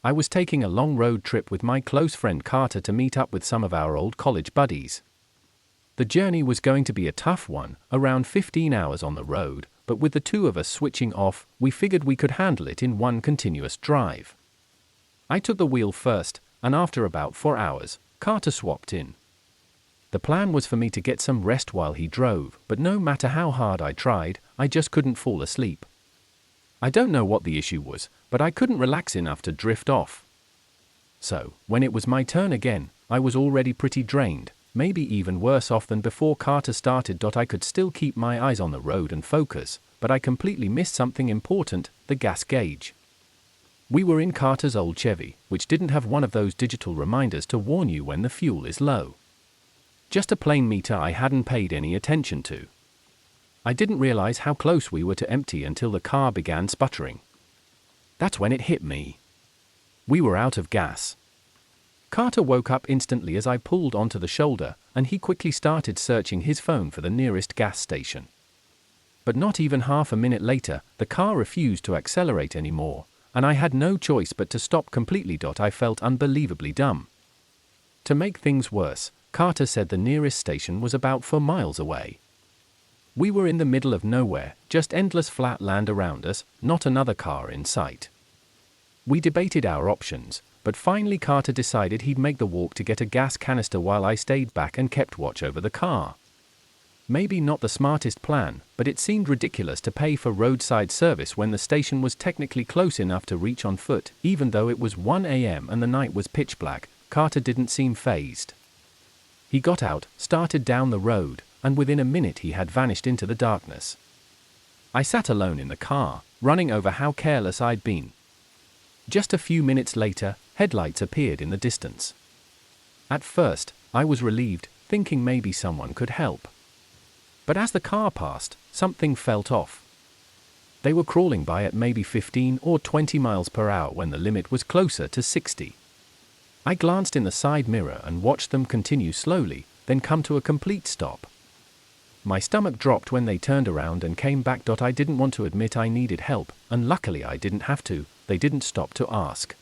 I was taking a long road trip with my close friend Carter to meet up with some of our old college buddies. The journey was going to be a tough one, around 15 hours on the road, but with the two of us switching off, we figured we could handle it in one continuous drive. I took the wheel first, and after about 4 hours, Carter swapped in. The plan was for me to get some rest while he drove, but no matter how hard I tried, I just couldn't fall asleep. I don't know what the issue was, but I couldn't relax enough to drift off. So, when it was my turn again, I was already pretty drained, maybe even worse off than before Carter started. I could still keep my eyes on the road and focus, but I completely missed something important, the gas gauge. We were in Carter's old Chevy, which didn't have one of those digital reminders to warn you when the fuel is low. Just a plain meter I hadn't paid any attention to. I didn't realize how close we were to empty until the car began sputtering. That's when it hit me. We were out of gas. Carter woke up instantly as I pulled onto the shoulder, and he quickly started searching his phone for the nearest gas station. But not even half a minute later, the car refused to accelerate anymore, and I had no choice but to stop completely. I felt unbelievably dumb. To make things worse, Carter said the nearest station was about 4 miles away. We were in the middle of nowhere, just endless flat land around us, not another car in sight. We debated our options, but finally Carter decided he'd make the walk to get a gas canister while I stayed back and kept watch over the car. Maybe not the smartest plan, but it seemed ridiculous to pay for roadside service when the station was technically close enough to reach on foot. Even though it was 1 a.m. and the night was pitch black, Carter didn't seem fazed. He got out, started down the road, and within a minute he had vanished into the darkness. I sat alone in the car, running over how careless I'd been. Just a few minutes later, headlights appeared in the distance. At first, I was relieved, thinking maybe someone could help. But as the car passed, something felt off. They were crawling by at maybe 15 or 20 miles per hour when the limit was closer to 60. I glanced in the side mirror and watched them continue slowly, then come to a complete stop. My stomach dropped when they turned around and came back. I didn't want to admit I needed help, and luckily I didn't have to. They didn't stop to ask.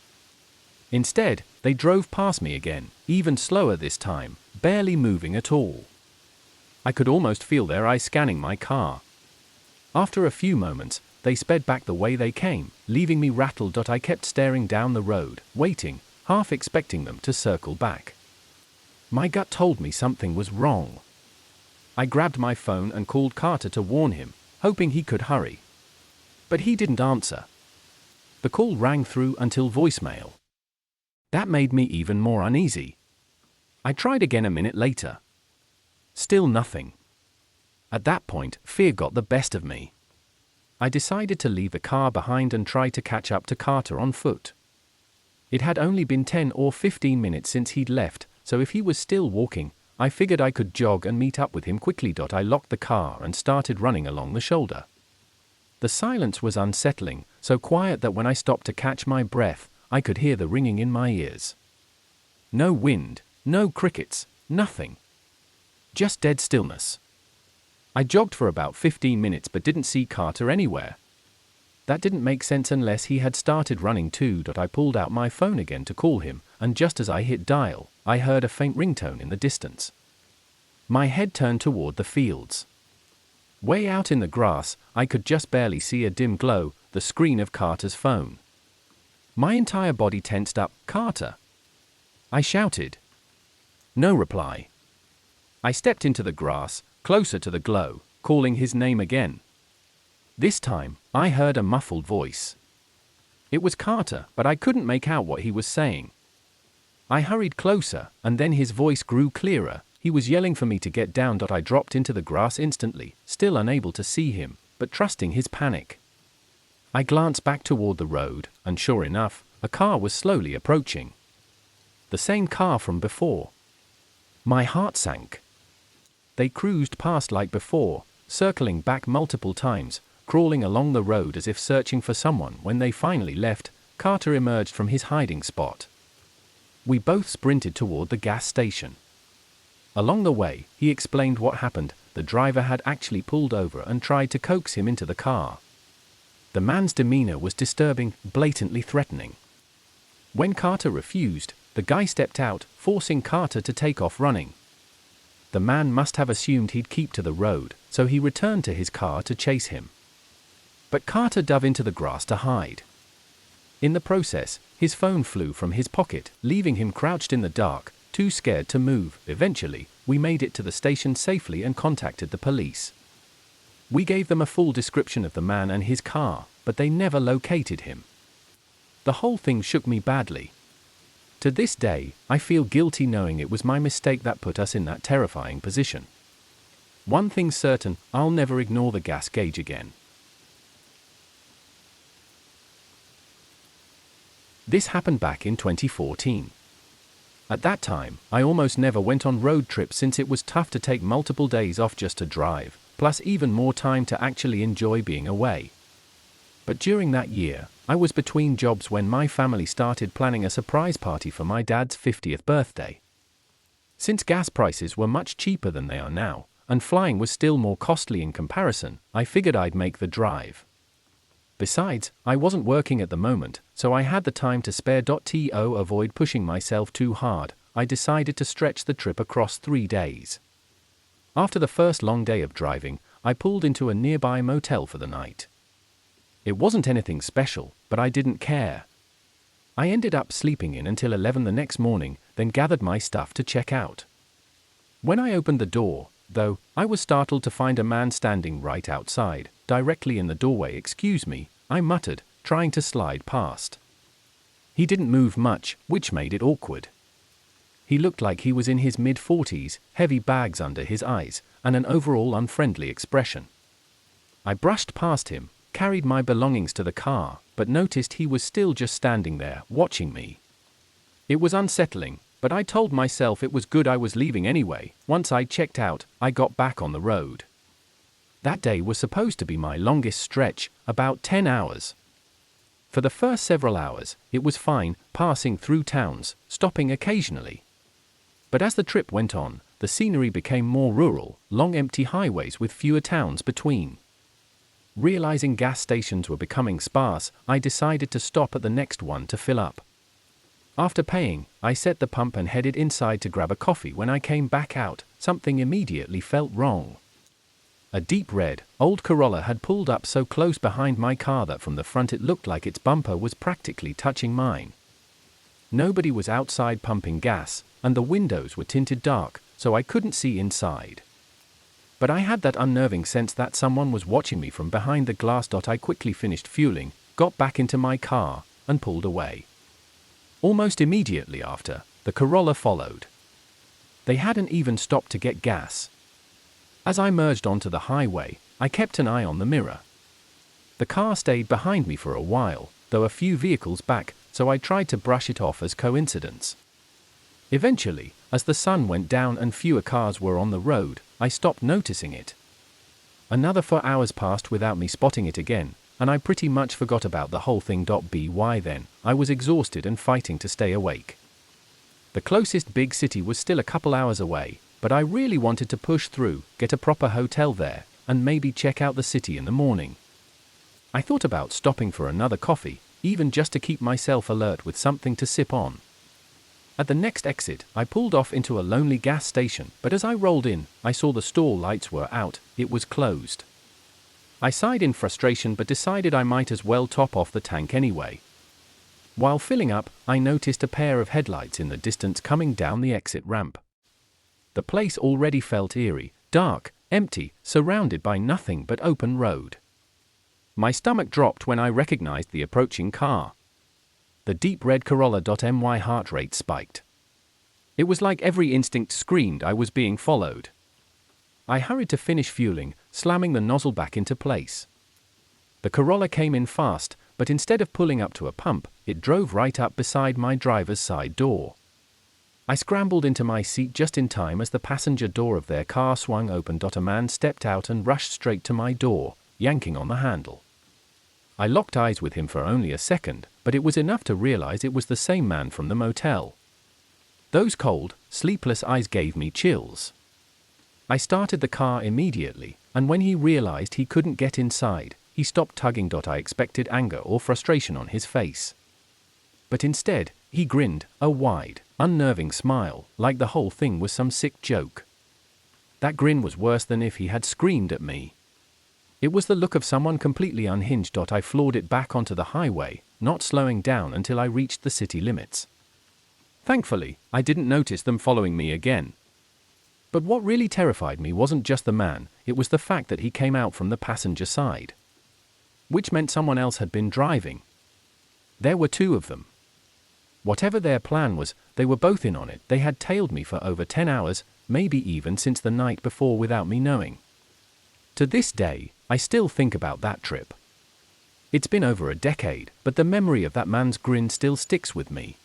Instead, they drove past me again, even slower this time, barely moving at all. I could almost feel their eyes scanning my car. After a few moments, they sped back the way they came, leaving me rattled. I kept staring down the road, waiting, half expecting them to circle back. My gut told me something was wrong. I grabbed my phone and called Carter to warn him, hoping he could hurry. But he didn't answer. The call rang through until voicemail. That made me even more uneasy. I tried again a minute later. Still nothing. At that point, fear got the best of me. I decided to leave the car behind and try to catch up to Carter on foot. It had only been 10 or 15 minutes since he'd left, so if he was still walking, I figured I could jog and meet up with him quickly. I locked the car and started running along the shoulder. The silence was unsettling, so quiet that when I stopped to catch my breath, I could hear the ringing in my ears. No wind, no crickets, nothing. Just dead stillness. I jogged for about 15 minutes but didn't see Carter anywhere. That didn't make sense unless he had started running too. I pulled out my phone again to call him, and just as I hit dial, I heard a faint ringtone in the distance. My head turned toward the fields. Way out in the grass, I could just barely see a dim glow, the screen of Carter's phone. My entire body tensed up. "Carter!" I shouted. No reply. I stepped into the grass, closer to the glow, calling his name again. This time, I heard a muffled voice. It was Carter, but I couldn't make out what he was saying. I hurried closer, and then his voice grew clearer. He was yelling for me to get down. I dropped into the grass instantly, still unable to see him, but trusting his panic. I glanced back toward the road, and sure enough, a car was slowly approaching. The same car from before. My heart sank. They cruised past like before, circling back multiple times, crawling along the road as if searching for someone. When they finally left, Carter emerged from his hiding spot. We both sprinted toward the gas station. Along the way, he explained what happened. The driver had actually pulled over and tried to coax him into the car. The man's demeanor was disturbing, blatantly threatening. When Carter refused, the guy stepped out, forcing Carter to take off running. The man must have assumed he'd keep to the road, so he returned to his car to chase him. But Carter dove into the grass to hide. In the process, his phone flew from his pocket, leaving him crouched in the dark, too scared to move. Eventually, we made it to the station safely and contacted the police. We gave them a full description of the man and his car, but they never located him. The whole thing shook me badly. To this day, I feel guilty knowing it was my mistake that put us in that terrifying position. One thing's certain, I'll never ignore the gas gauge again. This happened back in 2014. At that time, I almost never went on road trips since it was tough to take multiple days off just to drive, plus even more time to actually enjoy being away. But during that year, I was between jobs when my family started planning a surprise party for my dad's 50th birthday. Since gas prices were much cheaper than they are now, and flying was still more costly in comparison, I figured I'd make the drive. Besides, I wasn't working at the moment, so I had the time to spare. To avoid pushing myself too hard, I decided to stretch the trip across 3 days. After the first long day of driving, I pulled into a nearby motel for the night. It wasn't anything special, but I didn't care. I ended up sleeping in until 11 the next morning, then gathered my stuff to check out. When I opened the door, though, I was startled to find a man standing right outside, directly in the doorway. "Excuse me," I muttered, trying to slide past. He didn't move much, which made it awkward. He looked like he was in his mid-40s, heavy bags under his eyes, and an overall unfriendly expression. I brushed past him, carried my belongings to the car, but noticed he was still just standing there, watching me. It was unsettling, but I told myself it was good I was leaving anyway. Once I checked out, I got back on the road. That day was supposed to be my longest stretch, about 10 hours. For the first several hours, it was fine, passing through towns, stopping occasionally. But as the trip went on, the scenery became more rural, long empty highways with fewer towns between. Realizing gas stations were becoming sparse, I decided to stop at the next one to fill up. After paying, I set the pump and headed inside to grab a coffee. When I came back out, something immediately felt wrong. A deep red, old Corolla had pulled up so close behind my car that from the front it looked like its bumper was practically touching mine. Nobody was outside pumping gas, and the windows were tinted dark, so I couldn't see inside. But I had that unnerving sense that someone was watching me from behind the glass. I quickly finished fueling, got back into my car, and pulled away. Almost immediately after, the Corolla followed. They hadn't even stopped to get gas. As I merged onto the highway, I kept an eye on the mirror. The car stayed behind me for a while, though a few vehicles back, so I tried to brush it off as coincidence. Eventually, as the sun went down and fewer cars were on the road, I stopped noticing it. Another 4 hours passed without me spotting it again, and I pretty much forgot about the whole thing. By then, I was exhausted and fighting to stay awake. The closest big city was still a couple hours away, but I really wanted to push through, get a proper hotel there, and maybe check out the city in the morning. I thought about stopping for another coffee, even just to keep myself alert with something to sip on. At the next exit, I pulled off into a lonely gas station, but as I rolled in, I saw the stall lights were out. It was closed. I sighed in frustration but decided I might as well top off the tank anyway. While filling up, I noticed a pair of headlights in the distance coming down the exit ramp. The place already felt eerie, dark, empty, surrounded by nothing but open road. My stomach dropped when I recognized the approaching car. The deep red Corolla. My heart rate spiked. It was like every instinct screamed I was being followed. I hurried to finish fueling, slamming the nozzle back into place. The Corolla came in fast, but instead of pulling up to a pump, it drove right up beside my driver's side door. I scrambled into my seat just in time as the passenger door of their car swung open. A man stepped out and rushed straight to my door, yanking on the handle. I locked eyes with him for only a second, but it was enough to realize it was the same man from the motel. Those cold, sleepless eyes gave me chills. I started the car immediately, and when he realized he couldn't get inside, he stopped tugging. I expected anger or frustration on his face. But instead, He grinned, a wide, unnerving smile, like the whole thing was some sick joke. That grin was worse than if he had screamed at me. It was the look of someone completely unhinged. I floored it back onto the highway, not slowing down until I reached the city limits. Thankfully, I didn't notice them following me again. But what really terrified me wasn't just the man, it was the fact that he came out from the passenger side. Which meant someone else had been driving. There were two of them. Whatever their plan was, they were both in on it. They had tailed me for over 10 hours, maybe even since the night before without me knowing. To this day, I still think about that trip. It's been over a decade, but the memory of that man's grin still sticks with me.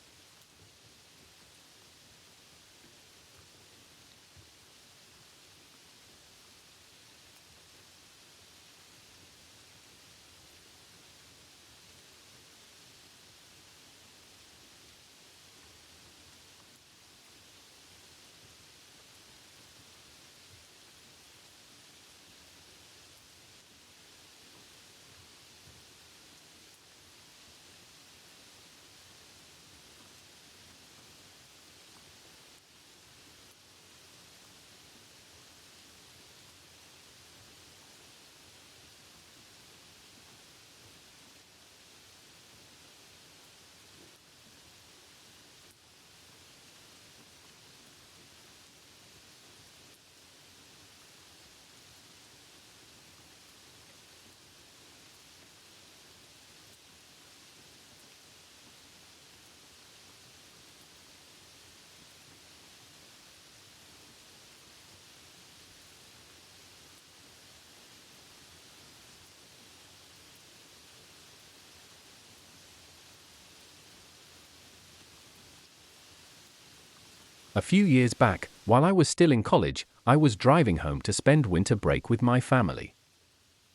A few years back, while I was still in college, I was driving home to spend winter break with my family.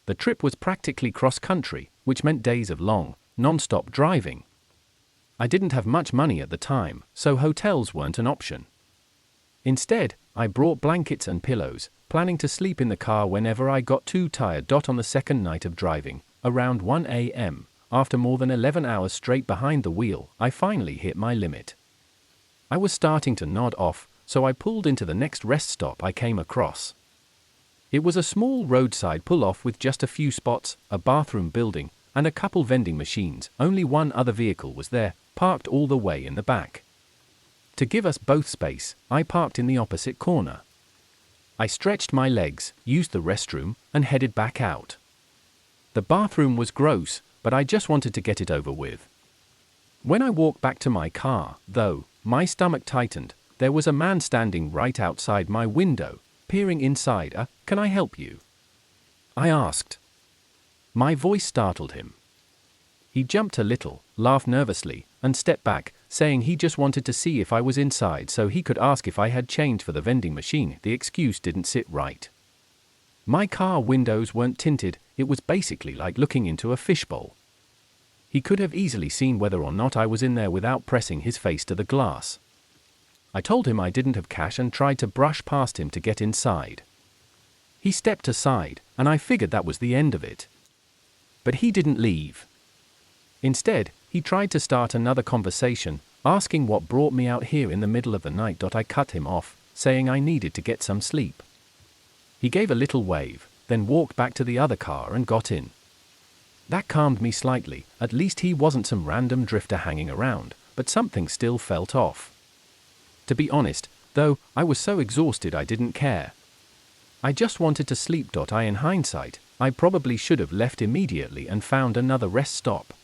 The trip was practically cross-country, which meant days of long, non-stop driving. I didn't have much money at the time, so hotels weren't an option. Instead, I brought blankets and pillows, planning to sleep in the car whenever I got too tired. On the second night of driving, around 1 a.m., after more than 11 hours straight behind the wheel, I finally hit my limit. I was starting to nod off, so I pulled into the next rest stop I came across. It was a small roadside pull-off with just a few spots, a bathroom building, and a couple vending machines. Only one other vehicle was there, parked all the way in the back. To give us both space, I parked in the opposite corner. I stretched my legs, used the restroom, and headed back out. The bathroom was gross, but I just wanted to get it over with. When I walked back to my car, though, my stomach tightened. There was a man standing right outside my window, peering inside. Can I help you?" I asked. My voice startled him. He jumped a little, laughed nervously, and stepped back, saying he just wanted to see if I was inside so he could ask if I had change for the vending machine. The excuse didn't sit right. My car windows weren't tinted, it was basically like looking into a fishbowl. He could have easily seen whether or not I was in there without pressing his face to the glass. I told him I didn't have cash and tried to brush past him to get inside. He stepped aside, and I figured that was the end of it. But he didn't leave. Instead, he tried to start another conversation, asking what brought me out here in the middle of the night. I cut him off, saying I needed to get some sleep. He gave a little wave, then walked back to the other car and got in. That calmed me slightly. At least he wasn't some random drifter hanging around, but something still felt off. To be honest, though, I was so exhausted I didn't care. I just wanted to sleep. In hindsight, I probably should have left immediately and found another rest stop.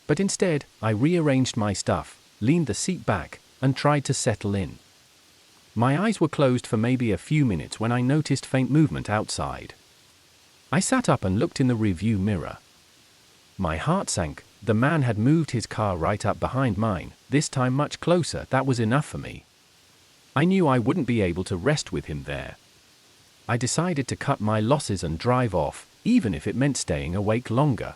But instead, I rearranged my stuff, leaned the seat back, and tried to settle in. My eyes were closed for maybe a few minutes when I noticed faint movement outside. I sat up and looked in the rearview mirror. My heart sank. The man had moved his car right up behind mine, this time much closer. That was enough for me. I knew I wouldn't be able to rest with him there. I decided to cut my losses and drive off, even if it meant staying awake longer.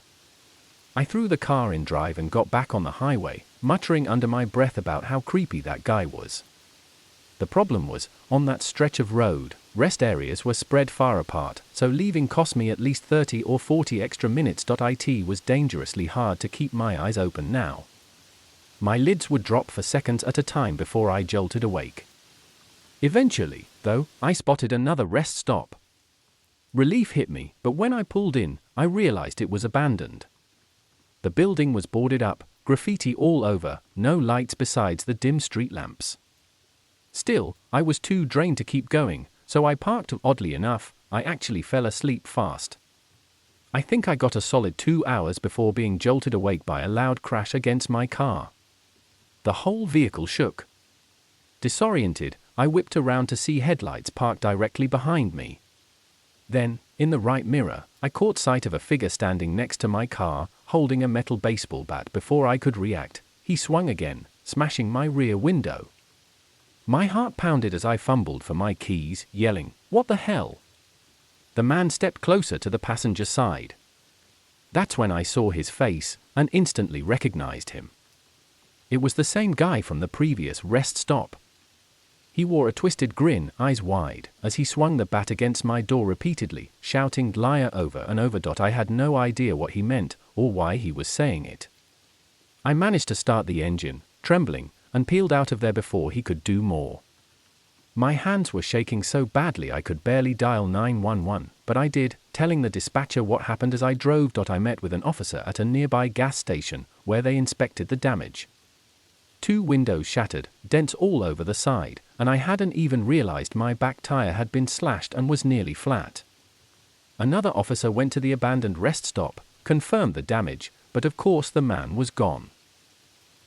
I threw the car in drive and got back on the highway, muttering under my breath about how creepy that guy was. The problem was, on that stretch of road, rest areas were spread far apart, so leaving cost me at least 30 or 40 extra minutes. It was dangerously hard to keep my eyes open now. My lids would drop for seconds at a time before I jolted awake. Eventually, though, I spotted another rest stop. Relief hit me, but when I pulled in, I realized it was abandoned. The building was boarded up, graffiti all over, no lights besides the dim street lamps. Still, I was too drained to keep going, so I parked. Oddly enough, I actually fell asleep fast. I think I got a solid 2 hours before being jolted awake by a loud crash against my car. The whole vehicle shook. Disoriented, I whipped around to see headlights parked directly behind me. Then, in the right mirror, I caught sight of a figure standing next to my car, holding a metal baseball bat. Before I could react, he swung again, smashing my rear window. My heart pounded as I fumbled for my keys, yelling, "What the hell?" The man stepped closer to the passenger side. That's when I saw his face, and instantly recognized him. It was the same guy from the previous rest stop. He wore a twisted grin, eyes wide, as he swung the bat against my door repeatedly, shouting "liar" over and over. I had no idea what he meant, or why he was saying it. I managed to start the engine, trembling, and peeled out of there before he could do more. My hands were shaking so badly I could barely dial 911, but I did, telling the dispatcher what happened as I drove. I met with an officer at a nearby gas station, where they inspected the damage. 2 windows shattered, dents all over the side, and I hadn't even realized my back tire had been slashed and was nearly flat. Another officer went to the abandoned rest stop, confirmed the damage, but of course the man was gone.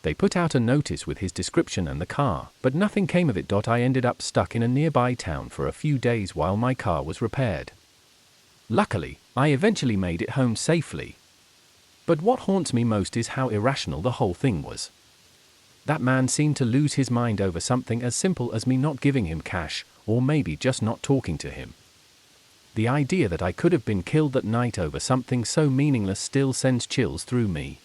They put out a notice with his description and the car, but nothing came of it. I ended up stuck in a nearby town for a few days while my car was repaired. Luckily, I eventually made it home safely. But what haunts me most is how irrational the whole thing was. That man seemed to lose his mind over something as simple as me not giving him cash, or maybe just not talking to him. The idea that I could have been killed that night over something so meaningless still sends chills through me.